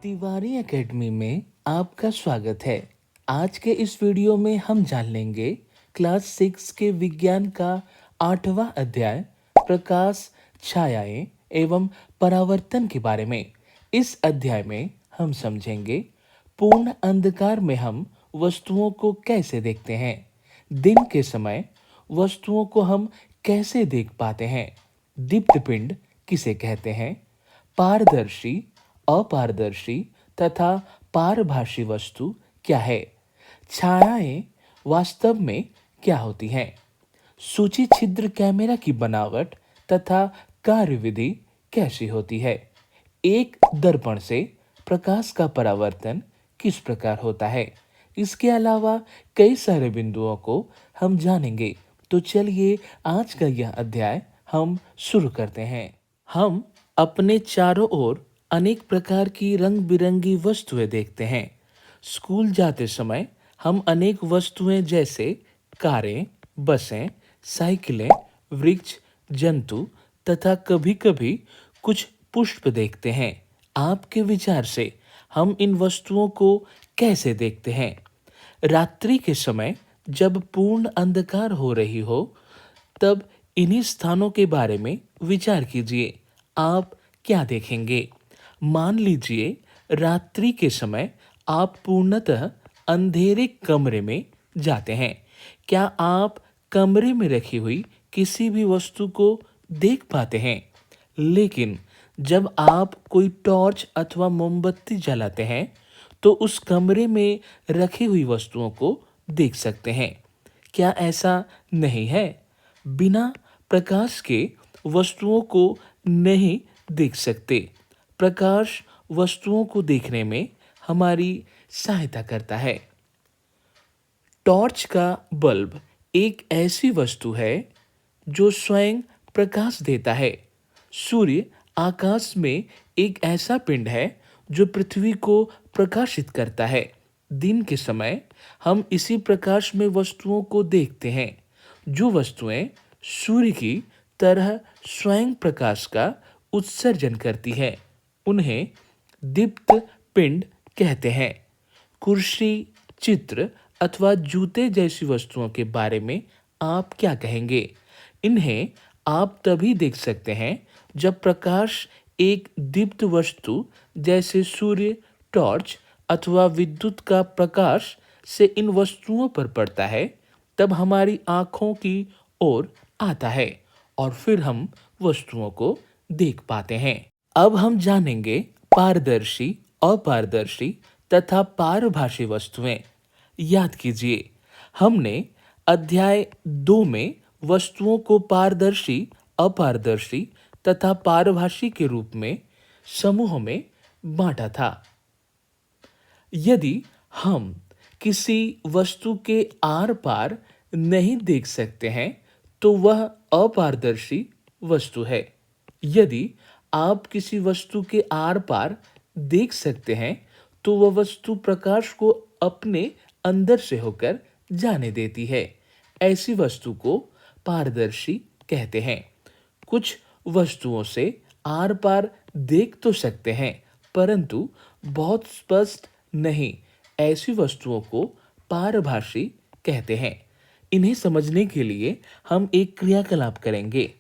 Tiwari academy में आपका स्वागत है। आज के इस वीडियो में हम जान लेंगे क्लास 6 के विज्ञान का 8वां अध्याय प्रकाश, छायाएं एवं परावर्तन के बारे में। इस अध्याय में हम समझेंगे पूर्ण अंधकार में हम वस्तुओं को कैसे देखते हैं, दिन के समय वस्तुओं को हम कैसे देख पाते हैं, दीप्त पिंड किसे कहते हैं, पारदर्शी, अपारदर्शी तथा पारभासी वस्तु क्या है, छायाएं वास्तव में क्या होती हैं, सूची छिद्र कैमरा की बनावट तथा कार्यविधि कैसी होती है, एक दर्पण से प्रकाश का परावर्तन किस प्रकार होता है। इसके अलावा कई सारे बिंदुओं को हम जानेंगे। तो चलिए आज का यह अध्याय हम शुरू करते हैं। हम अपने चारों ओर अनेक प्रकार की रंग बिरंगी वस्तुएं देखते हैं। स्कूल जाते समय हम अनेक वस्तुएं जैसे कारें, बसें, साइकिलें, वृक्ष, जंतु तथा कभी-कभी कुछ पुष्प देखते हैं। आपके विचार से हम इन वस्तुओं को कैसे देखते हैं? रात्रि के समय जब पूर्ण अंधकार हो रही हो, तब इन्हीं स्थानों के बारे में विचार कीजिए। आप क्या देखेंगे? मान लीजिए रात्रि के समय आप पूर्णतः अंधेरे कमरे में जाते हैं। क्या आप कमरे में रखी हुई किसी भी वस्तु को देख पाते हैं? लेकिन जब आप कोई टॉर्च अथवा मोमबत्ती जलाते हैं तो उस कमरे में रखी हुई वस्तुओं को देख सकते हैं। क्या ऐसा नहीं है? बिना प्रकाश के वस्तुओं को नहीं देख सकते। प्रकाश वस्तुओं को देखने में हमारी सहायता करता है। टॉर्च का बल्ब एक ऐसी वस्तु है जो स्वयं प्रकाश देता है। सूर्य आकाश में एक ऐसा पिंड है जो पृथ्वी को प्रकाशित करता है। दिन के समय हम इसी प्रकाश में वस्तुओं को देखते हैं। जो वस्तुएं सूर्य की तरह स्वयं प्रकाश का उत्सर्जन करती है उन्हें दीप्त पिंड कहते हैं। कुर्सी, चित्र अथवा जूते जैसी वस्तुओं के बारे में आप क्या कहेंगे? इन्हें आप तभी देख सकते हैं जब प्रकाश एक दीप्त वस्तु जैसे सूर्य, टॉर्च अथवा विद्युत का प्रकाश से इन वस्तुओं पर पड़ता है, तब हमारी आंखों की ओर आता है और फिर हम वस्तुओं को देख पाते हैं। अब हम जानेंगे पारदर्शी, अपारदर्शी तथा पारभासी वस्तुएं। याद कीजिए, हमने अध्याय 2 में वस्तुओं को पारदर्शी, अपारदर्शी तथा पारभासी के रूप में समूहों में बांटा था। यदि हम किसी वस्तु के आर पार नहीं देख सकते हैं तो वह अपारदर्शी वस्तु है। यदि आप किसी वस्तु के आर पार देख सकते हैं तो वह वस्तु प्रकाश को अपने अंदर से होकर जाने देती है। ऐसी वस्तु को पारदर्शी कहते हैं। कुछ वस्तुओं से आर पार देख तो सकते हैं परंतु बहुत स्पष्ट नहीं। ऐसी वस्तुओं को पारभासी कहते हैं। इन्हें समझने के लिए हम एक क्रियाकलाप करेंगे।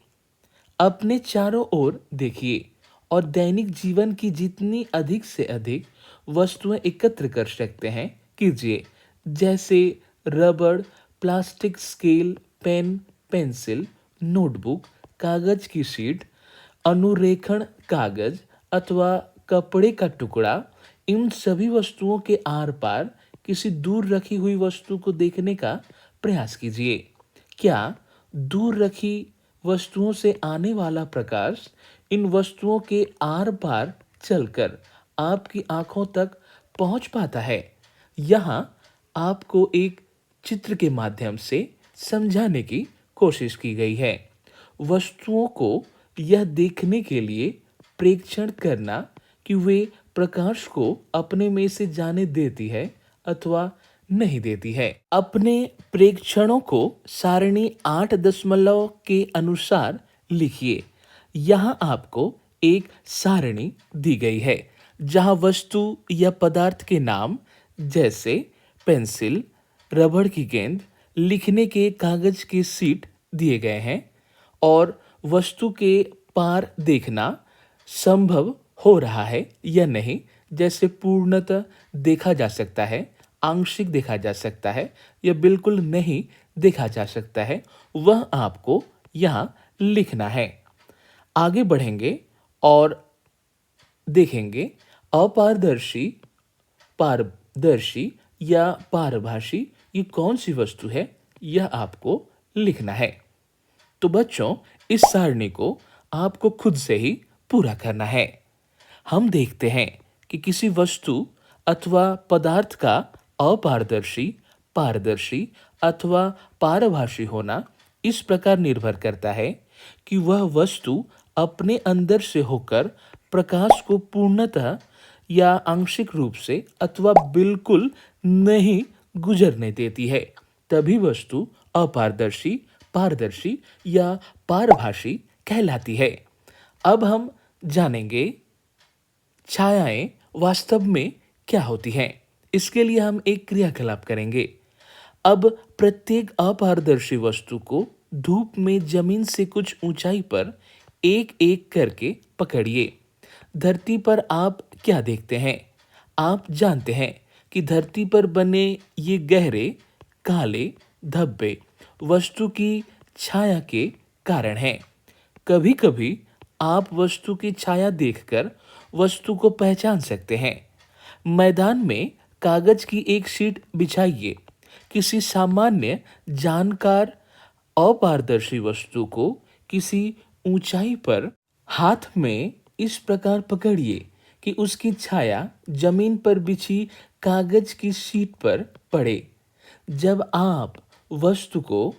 अपने चारों ओर देखिए और दैनिक जीवन की जितनी अधिक से अधिक वस्तुएं एकत्र कर सकते हैं कीजिए, जैसे रबड़, plastic, scale, pen, pencil, notebook, कागज की शीट, अनुरेखण कागज अथवा कपड़े का टुकड़ा। इन सभी वस्तुओं के आर पार किसी दूर रखी हुई वस्तु को देखने का प्रयास कीजिए। क्या दूर रखी वस्तुओं से आने वाला प्रकाश इन वस्तुओं के आर पार चलकर आपकी आंखों तक पहुंच पाता है? यहाँ आपको एक चित्र के माध्यम से समझाने की कोशिश की गई है। वस्तुओं को यह देखने के लिए प्रेक्षण करना कि वे प्रकाश को अपने में से जाने देती है अथवा नहीं देती है। अपने प्रेक्षणों को सारणी 8 दशमलव के अनुसार लिखिए। यहाँ आपको एक सारणी दी गई है। जहां वस्तु या पदार्थ के नाम जैसे पेंसिल, रबड़ की गेंद, लिखने के कागज की सीट दिए गए हैं और वस्तु के पार देखना संभव हो रहा है या नहीं, जैसे पूर्णतः देखा जा सकता है, आंशिक देखा जा सकता है या बिल्कुल नहीं देखा जा सकता है, वह आपको यहाँ लिखना है। आगे बढ़ेंगे और देखेंगे अपारदर्शी, पारदर्शी या पारभासी ये कौन सी वस्तु है, यह आपको लिखना है। तो बच्चों, इस सारणी को आपको खुद से ही पूरा करना है। हम देखते हैं कि किसी वस्तु अथवा पदार्थ का अपारदर्शी, पारदर्शी अथवा पारभासी होना इस प्रकार निर्भर करता है कि वह वस्तु अपने अंदर से होकर प्रकाश को पूर्णतः या आंशिक रूप से अथवा बिल्कुल नहीं गुजरने देती है, तभी वस्तु अपारदर्शी, पारदर्शी या पारभासी कहलाती है। अब हम जानेंगे छायाएं वास्तव में क्या होती हैं। इसके लिए हम एक क्रियाकलाप करेंगे। अब प्रत्येक अपारदर्शी वस्तु को धूप में जमीन से कुछ ऊंचाई पर एक एक करके पकड़िए। धरती पर आप क्या देखते हैं? आप जानते हैं कि धरती पर बने ये गहरे काले धब्बे वस्तु की छाया के कारण हैं। कभी कभी आप वस्तु की छाया देखकर वस्तु को पहचान सकते हैं। मैदान में कागज की एक शीट बिछाइए। किसी सामान्य जानकार अपारदर्शी वस्तु को किसी ऊंचाई पर हाथ में इस प्रकार पकड़िए कि उसकी छाया जमीन पर बिछी कागज की शीट पर पड़े। जब आप वस्तु को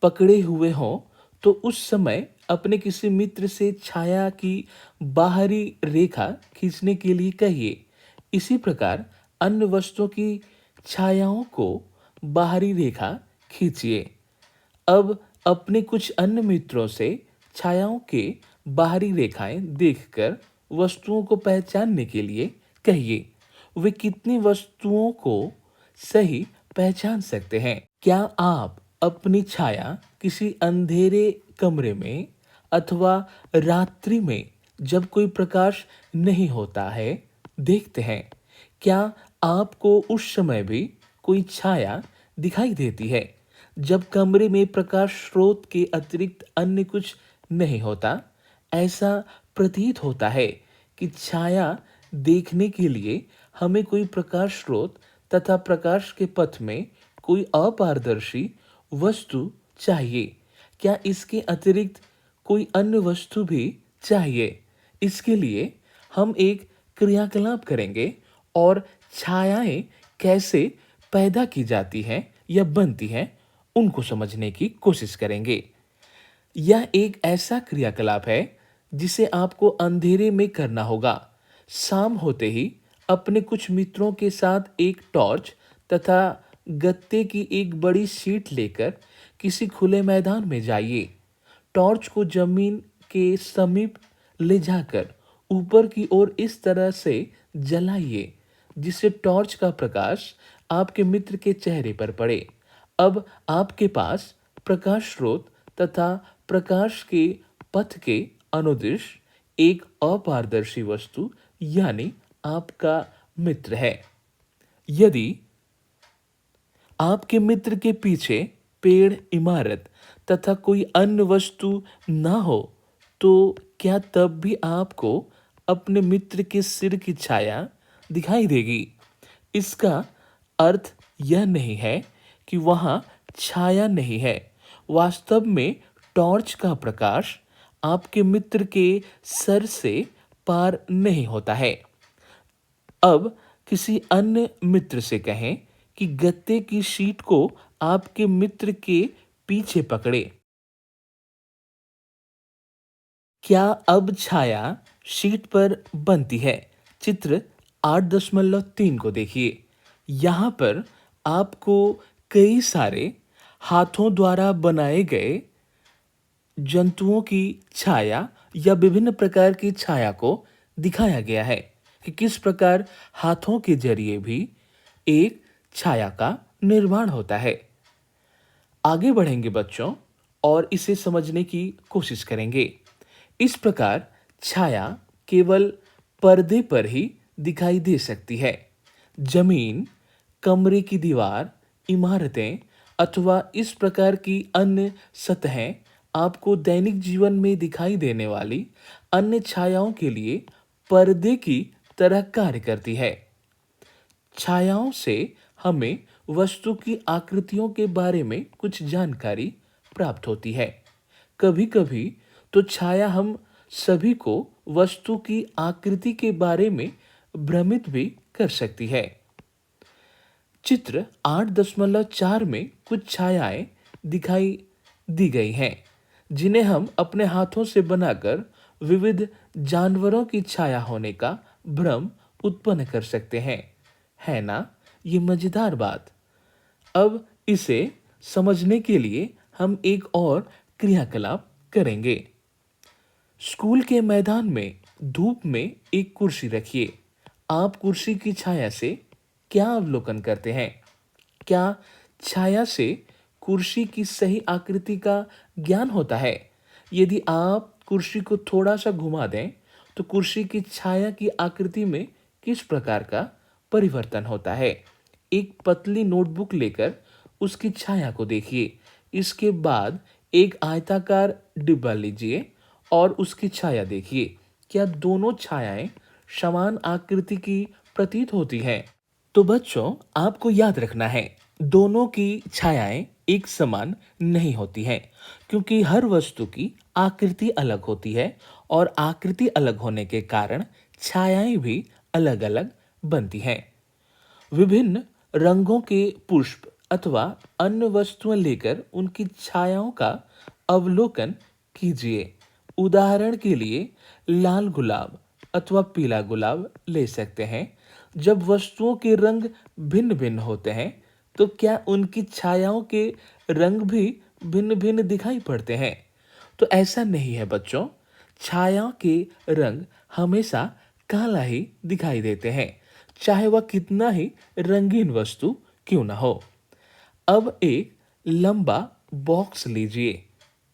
पकड़े हुए हों तो उस समय अपने किसी मित्र से छाया की बाहरी रेखा खींचने के लिए कहिए। इसी प्रकार अन्य वस्तुओं की छायाओं को बाहरी रेखा खींचिए। अब अपने कुछ अन्य मित्रों से छायाओं के बाहरी रेखाएं देखकर वस्तुओं को पहचानने के लिए कहिए। वे कितनी वस्तुओं को सही पहचान सकते हैं? क्या आप अपनी छाया किसी अंधेरे कमरे में अथवा रात्रि में जब कोई प्रकाश नहीं होता है देखते हैं? क्या आपको उस समय भी कोई छाया दिखाई देती है जब कमरे में प्रकाश स्रोत के अतिरिक्त अन्य कुछ नहीं होता? ऐसा प्रतीत होता है कि छाया देखने के लिए हमें कोई प्रकाश स्रोत तथा प्रकाश के पथ में कोई अपारदर्शी वस्तु चाहिए। क्या इसके अतिरिक्त कोई अन्य वस्तु भी चाहिए? इसके लिए हम एक क्रियाकलाप करेंगे और छायाएं कैसे पैदा की जाती हैं या बनती हैं उनको समझने की कोशिश करेंगे। यह एक ऐसा क्रियाकलाप है जिसे आपको अंधेरे में करना होगा। शाम होते ही अपने कुछ मित्रों के साथ एक टॉर्च तथा गत्ते की एक बड़ी शीट लेकर किसी खुले मैदान में जाइए। टॉर्च को जमीन के समीप ले जाकर ऊपर की ओर इस तरह से जलाइए जिससे टॉर्च का प्रकाश आपके मित्र के चेहरे पर पड़े। अब आपके पास प्रकाश स्रोत तथा प्रकाश के पथ के अनुदिश एक अपारदर्शी वस्तु यानी आपका मित्र है। यदि आपके मित्र के पीछे पेड़, इमारत तथा कोई अन्य वस्तु ना हो तो क्या तब भी आपको अपने मित्र के सिर की छाया दिखाई देगी? इसका अर्थ यह नहीं है कि वहां छाया नहीं है। वास्तव में टॉर्च का प्रकाश आपके मित्र के सर से पार नहीं होता है। अब किसी अन्य मित्र से कहें कि गत्ते की शीट को आपके मित्र के पीछे पकड़े। क्या अब छाया शीट पर बनती है? चित्र 8.3 को देखिए। यहाँ पर आपको कई सारे हाथों द्वारा बनाए गए जंतुओं की छाया या विभिन्न प्रकार की छाया को दिखाया गया है। कि किस प्रकार हाथों के जरिए भी एक छाया का निर्माण होता है। आगे बढ़ेंगे बच्चों और इसे समझने की कोशिश करेंगे। इस प्रकार छाया केवल पर्दे पर ही दिखाई दे सकती है। जमीन, कमरे की दीवार, इमारतें अथवा इस प्रकार की अन्य सतहें आपको दैनिक जीवन में दिखाई देने वाली अन्य छायाओं के लिए पर्दे की तरह कार्य करती है। छायाओं से हमें वस्तु की आकृतियों के बारे में कुछ जानकारी प्राप्त होती है। कभी-कभी तो छाया हम सभी को वस्तु की आकृति के बारे में भ्रमित भी कर सकती है। चित्र 8.4 में कुछ छायाएं दिखाई दी गई हैं, जिन्हें हम अपने हाथों से बनाकर विविध जानवरों की छाया होने का भ्रम उत्पन्न कर सकते हैं। है ना? ये मजेदार बात। अब इसे समझने के लिए हम एक और क्रियाकलाप करेंगे। स्कूल के मैदान में धूप में एक कुर्सी रखिए। आप कुर्सी की छाया से क्या अवलोकन करते हैं? क्या छाया से कुर्सी की सही आकृति का ज्ञान होता है? यदि आप कुर्सी को थोड़ा सा घुमा दें, तो कुर्सी की छाया की आकृति में किस प्रकार का परिवर्तन होता है? एक पतली नोटबुक लेकर उसकी छाया को देखिए। इसके बाद एक आयताकार डिब्बा लीजिए और उसकी छाया देखिए। क्या दोनों छायाएं समान आकृति की प्रतीत होती हैं? तो बच्चों, आपको याद रखना है, दोनों की छायाएं एक समान नहीं होती हैं, क्योंकि हर वस्तु की आकृति अलग होती है और आकृति अलग होने के कारण छायाएं भी अलग-अलग बनती हैं। विभिन्न रंगों के पुष्प अथवा अन्य वस्तुएं लेकर उनकी छायाओं का अवलोकन कीजिए। उदाहरण के लिए लाल गुलाब अथवा पीला गुलाब ले सकते हैं। जब वस्तुओं के रंग भिन्न-भिन्न होते हैं, तो क्या उनकी छायाओं के रंग भी भिन्न-भिन्न दिखाई पड़ते हैं? तो ऐसा नहीं है बच्चों। छाया के रंग हमेशा काला ही दिखाई देते हैं, चाहे वह कितना ही रंगीन वस्तु क्यों ना हो। अब एक लंबा बॉक्स लीजिए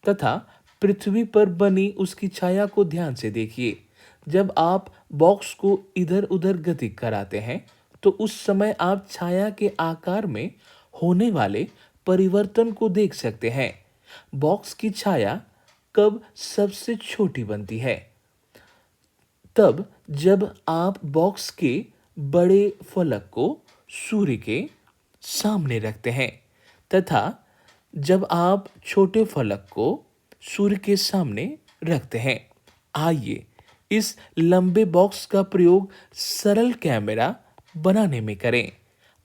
तथा पृथ्वी पर बनी उसकी छाया को ध्यान से देखिए। जब आप बॉक्स को इधर-उधर गति कराते हैं, तो उस समय आप छाया के आकार में होने वाले परिवर्तन को देख सकते हैं। बॉक्स की छाया कब सबसे छोटी बनती है? तब जब आप बॉक्स के बड़े फलक को सूर्य के सामने रखते हैं तथा जब आप छोटे फलक को सूर्य के सामने रखते हैं। आइए इस लंबे बॉक्स का प्रयोग सरल कैमरा बनाने में करें।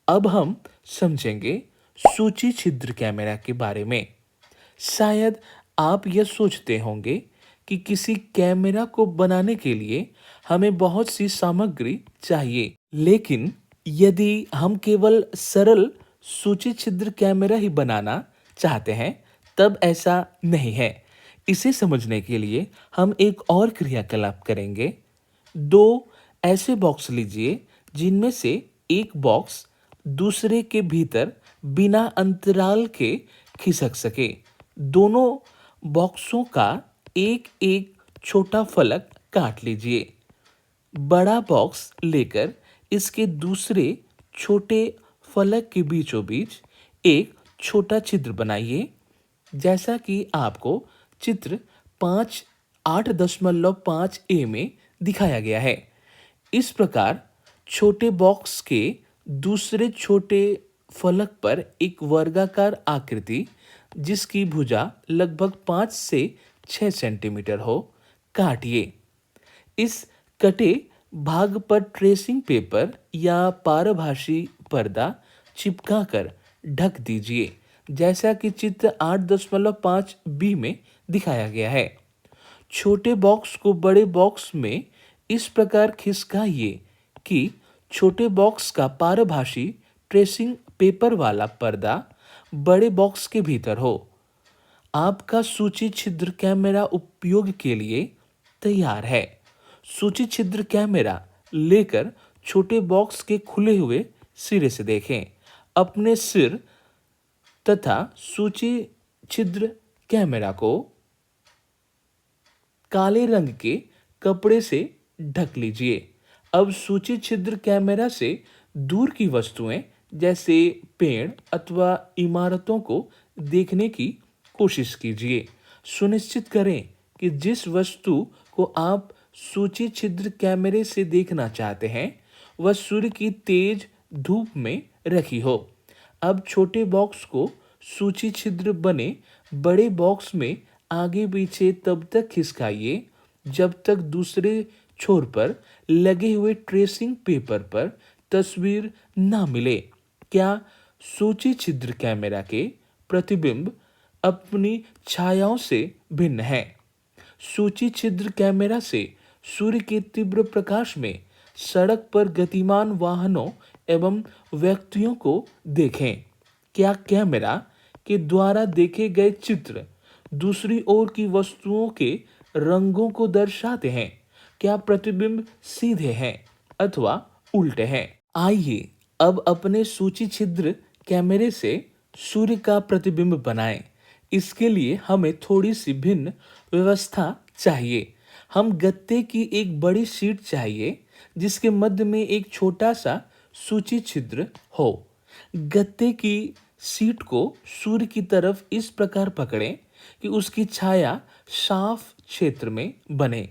अब हम समझेंगे सूची छिद्र कैमरा के बारे में। शायद आप यह सोचते होंगे कि किसी कैमरा को बनाने के लिए हमें बहुत सी सामग्री चाहिए, लेकिन यदि हम केवल सरल सूची छिद्र कैमरा ही बनाना चाहते हैं, तब ऐसा नहीं है। इसे समझने के लिए हम एक और क्रियाकलाप करेंगे। दो ऐसे बॉक्स लीजिए जिनमें से एक बॉक्स दूसरे के भीतर बिना अंतराल के खिसक सके। दोनों बॉक्सों का एक एक छोटा फलक काट लीजिए। बड़ा बॉक्स लेकर इसके दूसरे छोटे फलक के बीचों बीच एक छोटा छिद्र बनाइए, जैसा कि आपको चित्र 8.5 ए में दिखाया गया है। इस प्रकार छोटे बॉक्स के दूसरे छोटे फलक पर एक वर्गाकार आकृति, जिसकी भुजा लगभग 5 से 6 सेंटीमीटर हो, काटिए। इस कटे भाग पर ट्रेसिंग पेपर या पारभासी पर्दा चिपकाकर ढक दीजिए, जैसा कि चित्र 8.5 बी में दिखाया गया है। छोटे बॉक्स को बड़े बॉक्स में इस प्रकार खिसकाइए कि छोटे बॉक्स का पारभासी ट्रेसिंग पेपर वाला पर्दा बड़े बॉक्स के भीतर हो। आपका सूची छिद्र कैमरा उपयोग के लिए तैयार है। सूची छिद्र कैमरा लेकर छोटे बॉक्स के खुले हुए सिरे से देखें। अपने सिर तथा सूची छिद्र कैमरा को काले रंग के कपड़े से ढक लीजिए। अब सूची छिद्र कैमरा से दूर की वस्तुएं जैसे पेड़ अथवा इमारतों को देखने की कोशिश कीजिए। सुनिश्चित करें कि जिस वस्तु को आप सूची छिद्र कैमरे से देखना चाहते हैं वह सूर्य की तेज धूप में रखी हो। अब छोटे बॉक्स को सूची छिद्र बने बड़े बॉक्स में आगे पीछे तब तक खिसकाइए जब तक दूसरे छोर पर लगे हुए ट्रेसिंग पेपर पर तस्वीर ना मिले। क्या सूची छिद्र कैमरा के प्रतिबिंब अपनी छायाओं से भिन्न है? सूची छिद्र कैमरा से सूर्य के तीव्र प्रकाश में सड़क पर गतिमान वाहनों एवं व्यक्तियों को देखें। क्या कैमरा के द्वारा देखे गए चित्र दूसरी ओर की वस्तुओं के रंगों को दर्शाते हैं? क्या प्रतिबिंब सीधे हैं अथवा उल्टे हैं? आइए अब अपने सूची छिद्र कैमरे से सूर्य का प्रतिबिंब बनाएं। इसके लिए हमें थोड़ी सी भिन्न व्यवस्था चाहिए। हम गत्ते की एक बड़ी शीट चाहिए जिसके मध्य में एक छोटा सा सूची छिद्र हो। गत्ते की शीट को सूर्य की तरफ इस प्रकार पकड़ें कि उसकी छाया साफ क्षेत्र में बने।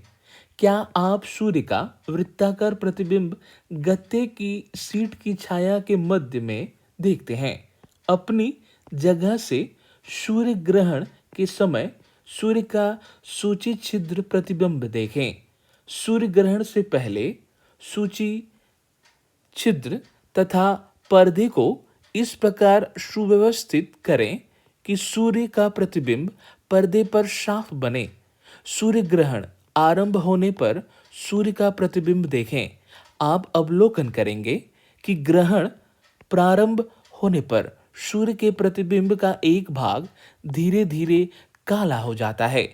क्या आप सूर्य का वृत्ताकार प्रतिबिंब गत्ते की शीट की छाया के मध्य में देखते हैं? अपनी जगह से सूर्य ग्रहण के समय सूर्य का सूची छिद्र प्रतिबिंब देखें। सूर्य ग्रहण से पहले सूची छिद्र तथा पर्दे को इस प्रकार सुव्यवस्थित करें कि सूर्य का प्रतिबिंब पर्दे पर साफ बने। सूर्य ग्रहण आरंभ होने पर सूर्य का प्रतिबिंब देखें। आप अवलोकन करेंगे कि ग्रहण प्रारंभ होने पर सूर्य के प्रतिबिंब का एक भाग धीरे धीरे काला हो जाता है।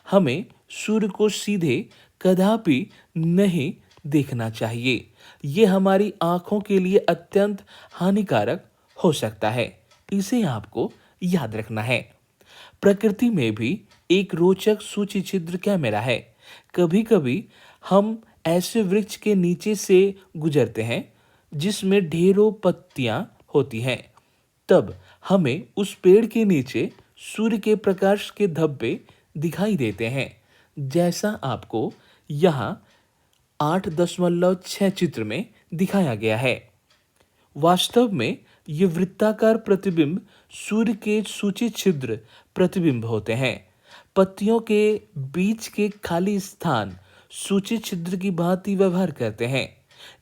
हमें सूर्य को सीधे कदापि नहीं देखना चाहिए। यह हमारी आंखों के लिए अत्यंत हानिकारक हो सकता है। इसे आपको याद रखना है। प्रकृति में भी एक रोचक सूची छिद्र कैमरा है। कभी कभी हम ऐसे वृक्ष के नीचे से गुजरते हैं जिसमें ढेरों पत्तियां होती हैं। तब हमें उस पेड़ के नीचे सूर्य के प्रकाश के धब्बे दिखाई देते हैं, जैसा आपको यहाँ 8.6 चित्र में दिखाया गया है। वास्तव में ये वृत्ताकार प्रतिबिंब सूर्य के सूची छिद्र प्रतिबिंब होते हैं। पत्तियों के बीच के खाली स्थान सूची छिद्र की भांति व्यवहार करते हैं।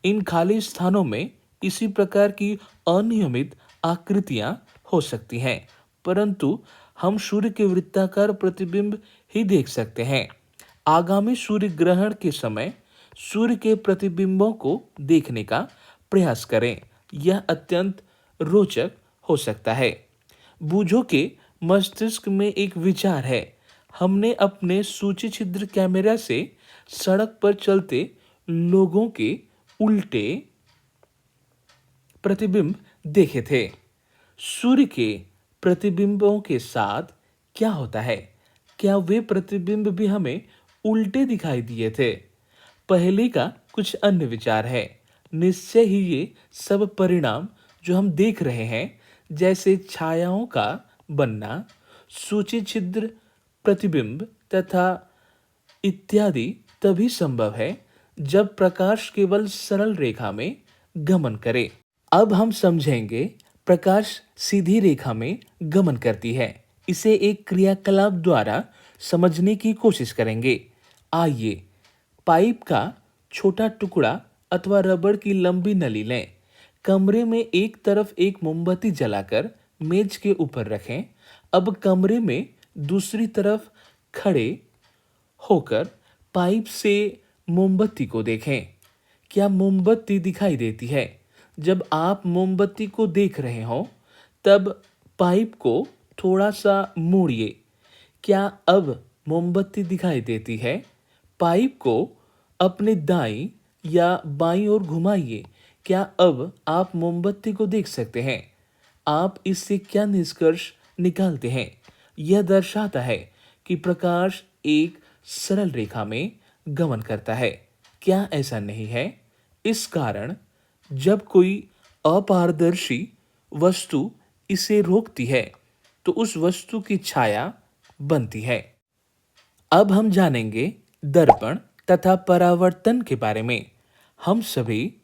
इन खाली स्थानों में इसी प्रकार की अनियमित आकृतियां हो सकती हैं, परंतु हम सूर्य के वृत्ताकार प्रतिबिंब ही देख सकते हैं। आगामी सूर्य ग्रहण के समय सूर्य के प्रतिबिंबों को देखने का प्रयास करें। यह अत्यंत रोचक हो सकता है। बूझो के मस्तिष्क में एक विचार है। हमने अपने सूची छिद्र कैमरा से सड़क पर चलते लोगों के उल्टे प्रतिबिंब देखे थे। सूर्य के प्रतिबिंबों के साथ क्या होता है? क्या वे प्रतिबिंब भी हमें उल्टे दिखाई दिए थे? पहले का कुछ अन्य विचार है। निश्चय ही ये सब परिणाम जो हम देख रहे हैं, जैसे छायाओं का बनना, सूची छिद्र प्रतिबिंब तथा इत्यादि, तभी संभव है जब प्रकाश केवल सरल रेखा में गमन करे। अब हम समझेंगे प्रकाश सीधी रेखा में गमन करती है। इसे एक क्रियाकलाप द्वारा समझने की कोशिश करेंगे। आइए पाइप का छोटा टुकड़ा अथवा रबड़ की लंबी नली लें। कमरे में एक तरफ एक मोमबत्ती जलाकर मेज के ऊपर रखें। अब कमरे में दूसरी तरफ खड़े होकर पाइप से मोमबत्ती को देखें। क्या मोमबत्ती दिखाई देती है? जब आप मोमबत्ती को देख रहे हो तब पाइप को थोड़ा सा मोड़िए। क्या अब मोमबत्ती दिखाई देती है? पाइप को अपने दाईं या बाईं ओर घुमाइए। क्या अब आप मोमबत्ती को देख सकते हैं? आप इससे क्या निष्कर्ष निकालते हैं? यह दर्शाता है कि प्रकाश एक सरल रेखा में गमन करता है। क्या ऐसा नहीं है? इस कारण जब कोई अपारदर्शी वस्तु इसे रोकती है तो उस वस्तु की छाया बनती है। अब हम जानेंगे दर्पण तथा परावर्तन के बारे में। हम सभी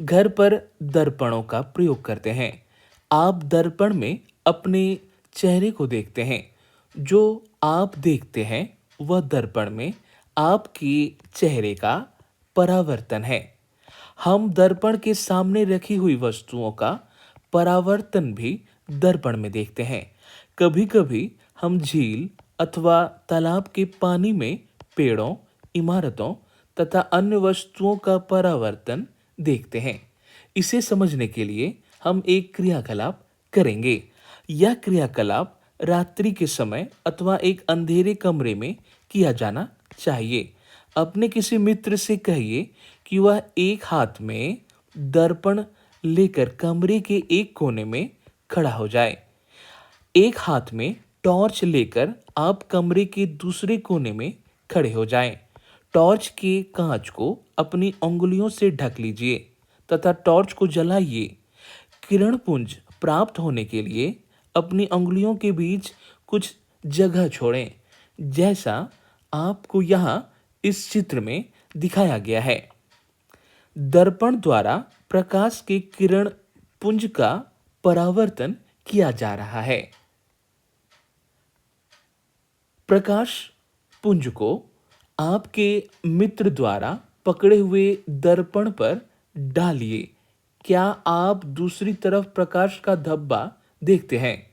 घर पर दर्पणों का प्रयोग करते हैं। आप दर्पण में अपने चेहरे को देखते हैं। जो आप देखते हैं वह दर्पण में आपके चेहरे का परावर्तन है। हम दर्पण के सामने रखी हुई वस्तुओं का परावर्तन भी दर्पण में देखते हैं। कभी-कभी हम झील अथवा तालाब के पानी में पेड़ों, इमारतों तथा अन्य वस्तुओं का परावर्तन देखते हैं। इसे समझने के लिए हम एक क्रियाकलाप करेंगे। यह क्रियाकलाप रात्रि के समय अथवा एक अंधेरे कमरे में किया जाना चाहिए। अपने किसी मित्र से कहिए कि वह एक हाथ में दर्पण लेकर कमरे के एक कोने में खड़ा हो जाए। एक हाथ में टॉर्च लेकर आप कमरे के दूसरे कोने में खड़े हो जाएं। टॉर्च के कांच को अपनी उंगलियों से ढक लीजिए तथा टॉर्च को जलाइए। किरण पुंज प्राप्त होने के लिए अपनी उंगलियों के बीच कुछ जगह छोड़ें, जैसा आपको यहाँ इस चित्र में दिखाया गया है। दर्पण द्वारा प्रकाश के किरण पुंज का परावर्तन किया जा रहा है। प्रकाश पुंज को आपके मित्र द्वारा पकड़े हुए दर्पण पर डालिए। क्या आप दूसरी तरफ प्रकाश का धब्बा देखते हैं?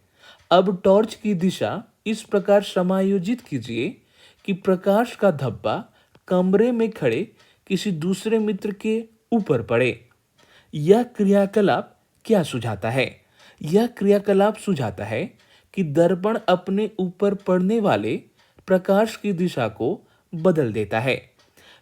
अब टॉर्च की दिशा इस प्रकार समायोजित कीजिए कि प्रकाश का धब्बा कमरे में खड़े किसी दूसरे मित्र के ऊपर पड़े। यह क्रियाकलाप क्या सुझाता है? यह क्रियाकलाप सुझाता है कि दर्पण अपने ऊपर पड़ने वाले प्रकाश की दिशा को बदल देता है।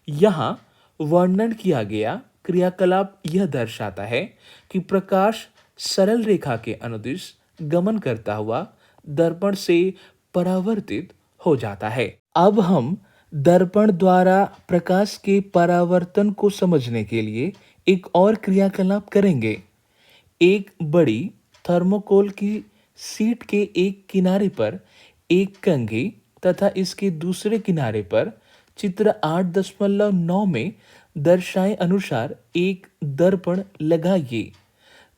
यहाँ वर्णन किया गया क्रियाकलाप यह दर्शाता है कि प्रकाश सरल रेखा के अनुदिश गमन करता हुआ दर्पण से परावर्तित हो जाता है। अब हम दर्पण द्वारा प्रकाश के परावर्तन को समझने के लिए एक और क्रियाकलाप करेंगे। एक बड़ी थर्मोकोल की शीट के एक किनारे पर एक कंघी तथा इसके दूसरे किनारे पर चित्र 8.9 में दर्शाए अनुसार एक दर्पण लगाइए।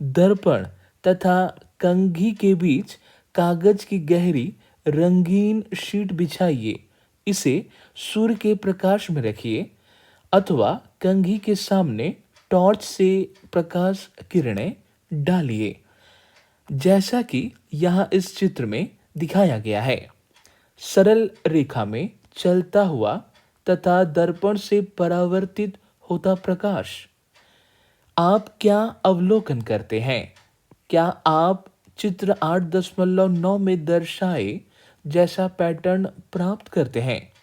दर्पण तथा कंघी के बीच कागज की गहरी रंगीन शीट बिछाइए। इसे सूर्य के प्रकाश में रखिए अथवा कंघी के सामने टॉर्च से प्रकाश किरणें डालिए, जैसा कि यहाँ इस चित्र में दिखाया गया है। सरल रेखा में चलता हुआ तथा दर्पण से परावर्तित होता प्रकाश। आप क्या अवलोकन करते हैं? क्या आप चित्र 8.9 में दर्शाए जैसा पैटर्न प्राप्त करते हैं?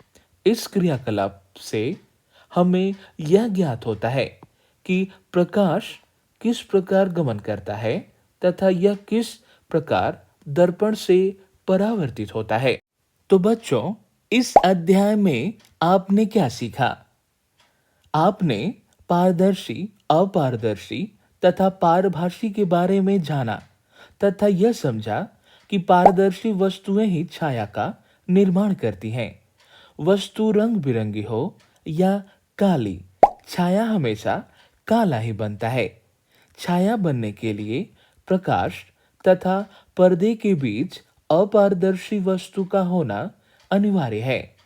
इस क्रियाकलाप से हमें यह ज्ञात होता है कि प्रकाश किस प्रकार गमन करता है तथा यह किस प्रकार दर्पण से परावर्तित होता है। तो बच्चों, इस अध्याय में आपने क्या सीखा? आपने पारदर्शी, अपारदर्शी तथा पारभासी के बारे में जाना तथा यह समझा कि पारदर्शी वस्तुएं ही छाया का निर्माण करती हैं। वस्तु रंग बिरंगी हो या काली, छाया हमेशा काला ही बनता है। छाया बनने के लिए प्रकाश तथा पर्दे के बीच अपारदर्शी वस्तु का होना अनिवार्य है।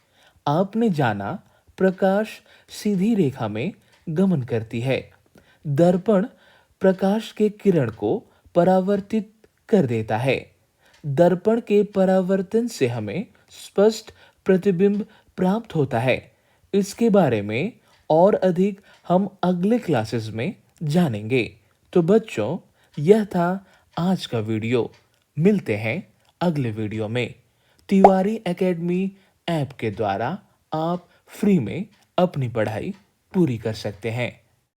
आपने जाना प्रकाश सीधी रेखा में गमन करती है। दर्पण प्रकाश के किरण को परावर्तित कर देता है। दर्पण के परावर्तन से हमें स्पष्ट प्रतिबिंब प्राप्त होता है। इसके बारे में और अधिक हम अगले क्लासेस में जानेंगे। तो बच्चों, यह था आज का वीडियो। मिलते हैं अगले वीडियो में। तिवारी एकेडमी ऐप के द्वारा आप फ्री में अपनी पढ़ाई पूरी कर सकते हैं।